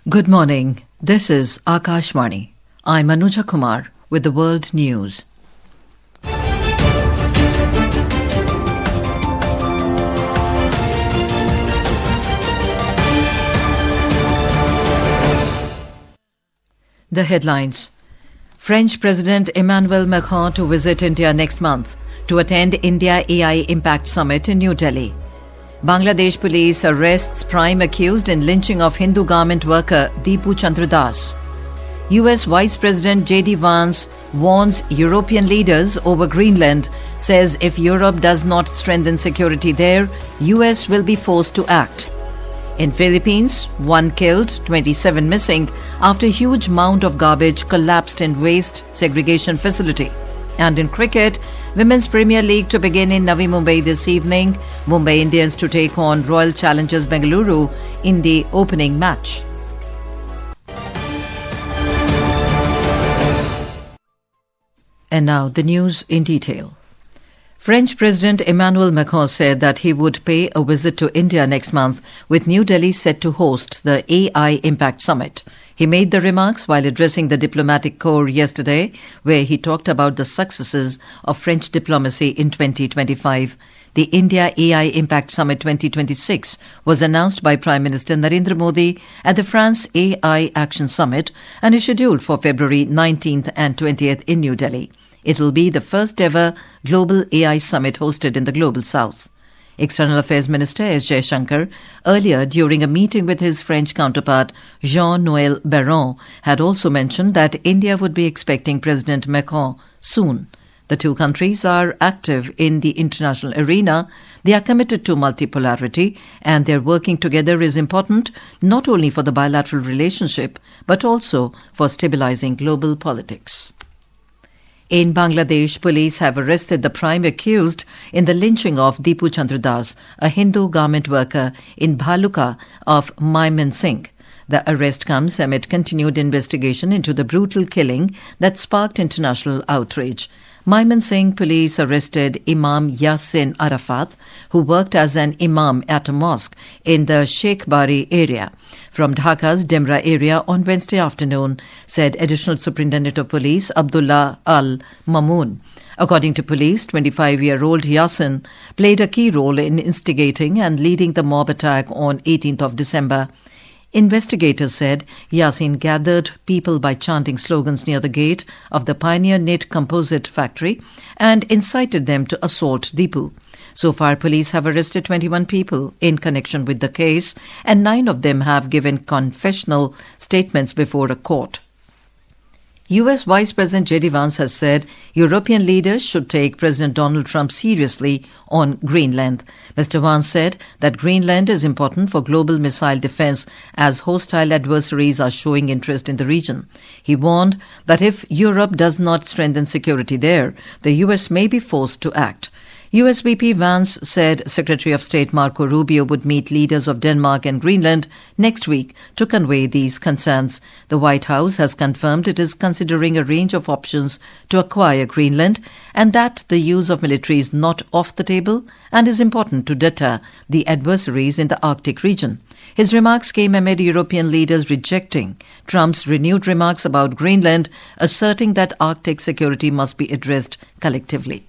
Good morning. This is Akashvani. I'm Anuja Kumar with the World News. The headlines. French President Emmanuel Macron to visit India next month to attend India AI Impact Summit in New Delhi. Bangladesh police arrests prime accused in lynching of Hindu garment worker Deepu Chandra Das. US Vice President J.D. Vance warns European leaders over Greenland, says if Europe does not strengthen security there, US will be forced to act. In Philippines, 1 killed, 27 missing after huge mound of garbage collapsed in waste segregation facility. And in cricket, Women's Premier League to begin in Navi Mumbai this evening. Mumbai Indians to take on Royal Challengers Bengaluru in the opening match. And now the news in detail. French President Emmanuel Macron said that he would pay a visit to India next month, with New Delhi set to host the AI Impact Summit. He made the remarks while addressing the diplomatic corps yesterday, where he talked about the successes of French diplomacy in 2025. The India AI Impact Summit 2026 was announced by Prime Minister Narendra Modi at the France AI Action Summit and is scheduled for February 19th and 20th in New Delhi. It will be the first ever global AI summit hosted in the Global South. External Affairs Minister S. Jaishankar, earlier during a meeting with his French counterpart Jean-Noël Barrot, had also mentioned that India would be expecting President Macron soon. The two countries are active in the international arena, they are committed to multipolarity, and their working together is important not only for the bilateral relationship but also for stabilizing global politics. In Bangladesh, police have arrested the prime accused in the lynching of Deepu Chandra Das, a Hindu garment worker in Bhaluka of Mymensingh. The arrest comes amid continued investigation into the brutal killing that sparked international outrage. Mymensingh police arrested Imam Yasin Arafat, who worked as an imam at a mosque in the Sheikh Bari area, from Dhaka's Demra area on Wednesday afternoon, said Additional Superintendent of Police Abdullah Al-Mamoon. According to police, 25-year-old Yasin played a key role in instigating and leading the mob attack on 18th of December. Investigators said Yasin gathered people by chanting slogans near the gate of the Pioneer Knit Composite Factory and incited them to assault Deepu. So far, police have arrested 21 people in connection with the case, and 9 of them have given confessional statements before a court. US Vice President J.D. Vance has said European leaders should take President Donald Trump seriously on Greenland. Mr. Vance said that Greenland is important for global missile defense as hostile adversaries are showing interest in the region. He warned that if Europe does not strengthen security there, the US may be forced to act. US VP Vance said Secretary of State Marco Rubio would meet leaders of Denmark and Greenland next week to convey these concerns. The White House has confirmed it is considering a range of options to acquire Greenland and that the use of military is not off the table and is important to deter the adversaries in the Arctic region. His remarks came amid European leaders rejecting Trump's renewed remarks about Greenland, asserting that Arctic security must be addressed collectively.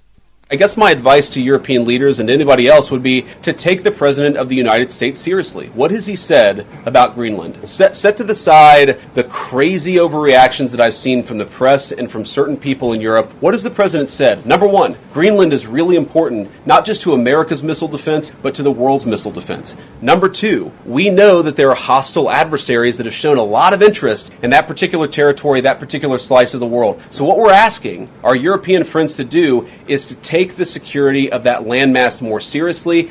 I guess my advice to European leaders and anybody else would be to take the President of the United States seriously. What has he said about Greenland? Set to the side the crazy overreactions that I've seen from the press and from certain people in Europe. What has the President said? Number one, Greenland is really important, not just to America's missile defense, but to the world's missile defense. Number two, we know that there are hostile adversaries that have shown a lot of interest in that particular territory, that particular slice of the world. So what we're asking our European friends to do is to take the security of that landmass more seriously.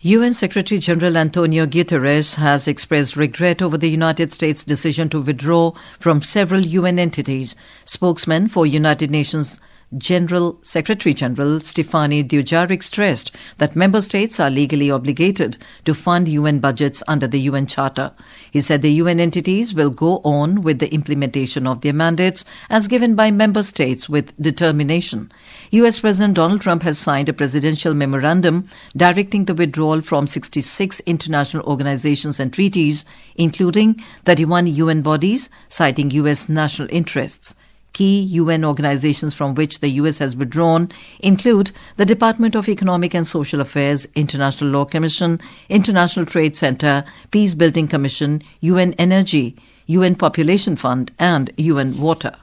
UN Secretary General Antonio Guterres has expressed regret over the United States' decision to withdraw from several UN entities. Spokesman for United Nations Secretary General Stefani Dujarric stressed that member states are legally obligated to fund UN budgets under the UN Charter. He said the UN entities will go on with the implementation of their mandates as given by member states with determination. US President Donald Trump has signed a presidential memorandum directing the withdrawal from 66 international organizations and treaties, including 31 UN bodies, citing US national interests. Key UN organizations from which the US has withdrawn include the Department of Economic and Social Affairs, International Law Commission, International Trade Center, Peace Building Commission, UN Energy, UN Population Fund, and UN Water.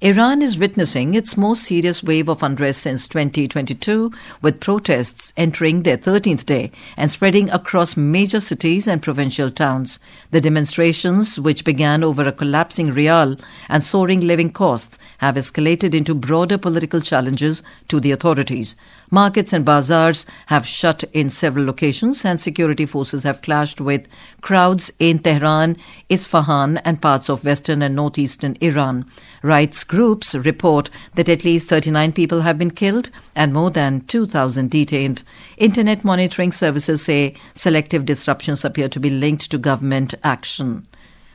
Iran is witnessing its most serious wave of unrest since 2022, with protests entering their 13th day and spreading across major cities and provincial towns. The demonstrations, which began over a collapsing rial and soaring living costs, have escalated into broader political challenges to the authorities. Markets and bazaars have shut in several locations and security forces have clashed with crowds in Tehran, Isfahan and parts of western and northeastern Iran. Rights groups report that at least 39 people have been killed and more than 2,000 detained. Internet monitoring services say selective disruptions appear to be linked to government action.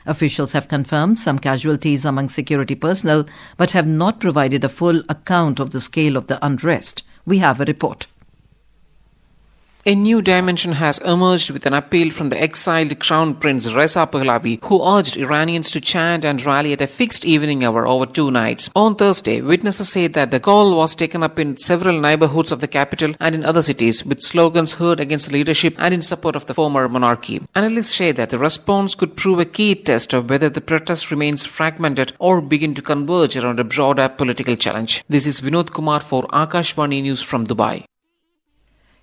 Officials have confirmed some casualties among security personnel but have not provided a full account of the scale of the unrest. We have a report. A new dimension has emerged with an appeal from the exiled Crown Prince Reza Pahlavi, who urged Iranians to chant and rally at a fixed evening hour over 2 nights. On Thursday, witnesses say that the call was taken up in several neighborhoods of the capital and in other cities, with slogans heard against leadership and in support of the former monarchy. Analysts say that the response could prove a key test of whether the protest remains fragmented or begin to converge around a broader political challenge. This is Vinod Kumar for Akashvani News from Dubai.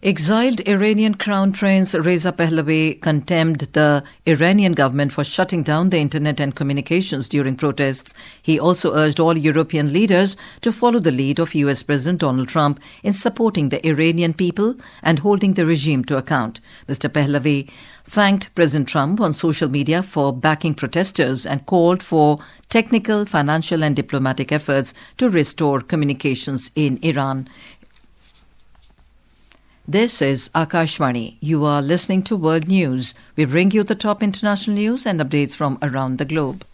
Exiled Iranian Crown Prince Reza Pahlavi condemned the Iranian government for shutting down the internet and communications during protests. He also urged all European leaders to follow the lead of US President Donald Trump in supporting the Iranian people and holding the regime to account. Mr. Pahlavi thanked President Trump on social media for backing protesters and called for technical, financial and diplomatic efforts to restore communications in Iran. This is Akashvani. You are listening to World News. We bring you the top international news and updates from around the globe.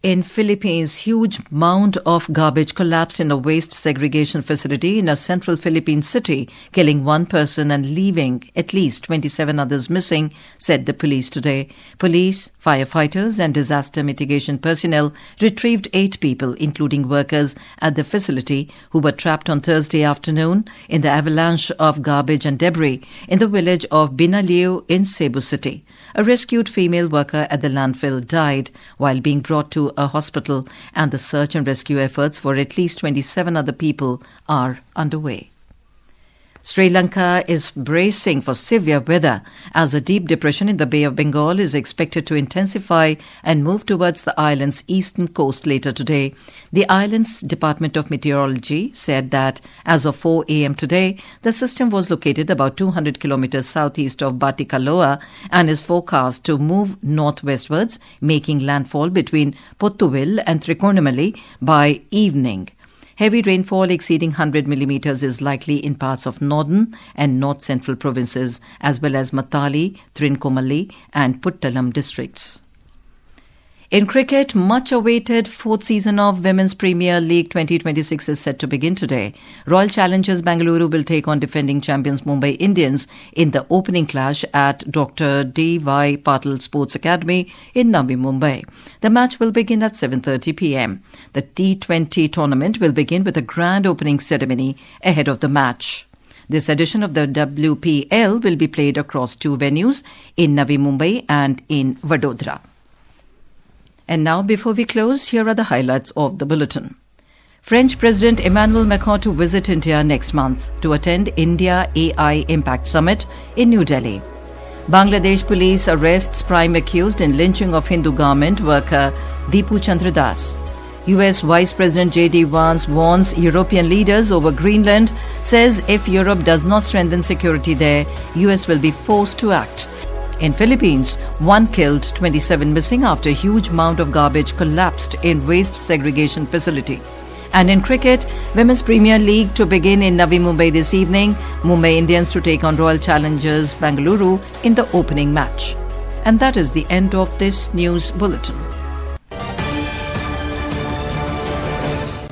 In Philippines, huge mound of garbage collapsed in a waste segregation facility in a central Philippine city, killing 1 person and leaving at least 27 others missing, said the police today. Police, firefighters and disaster mitigation personnel retrieved 8 people, including workers at the facility, who were trapped on Thursday afternoon in the avalanche of garbage and debris in the village of Binaliu in Cebu City. A rescued female worker at the landfill died while being brought to a hospital, and the search and rescue efforts for at least 27 other people are underway. Sri Lanka is bracing for severe weather as a deep depression in the Bay of Bengal is expected to intensify and move towards the island's eastern coast later today. The island's Department of Meteorology said that as of 4 a.m. today, the system was located about 200 kilometers southeast of Batikaloa and is forecast to move northwestwards, making landfall between Pottuவில் and Trikonamali by evening. Heavy rainfall exceeding 100 millimeters is likely in parts of northern and north-central provinces, as well as Matali, Trincomalee and Puttalam districts. In cricket, much-awaited fourth season of Women's Premier League 2026 is set to begin today. Royal Challengers Bengaluru will take on defending champions Mumbai Indians in the opening clash at Dr. D.Y. Patil Sports Academy in Navi Mumbai. The match will begin at 7:30 p.m. The T20 tournament will begin with a grand opening ceremony ahead of the match. This edition of the WPL will be played across 2 venues in Navi Mumbai and in Vadodara. And now, before we close, here are the highlights of the bulletin. French President Emmanuel Macron to visit India next month to attend India AI Impact Summit in New Delhi. Bangladesh police arrests prime accused in lynching of Hindu garment worker Deepu Chandra Das. US Vice President J.D. Vance warns European leaders over Greenland, says if Europe does not strengthen security there, US will be forced to act. In Philippines, 1 killed, 27 missing after a huge mound of garbage collapsed in waste segregation facility. And in cricket, Women's Premier League to begin in Navi Mumbai this evening. Mumbai Indians to take on Royal Challengers Bengaluru in the opening match. And that is the end of this news bulletin.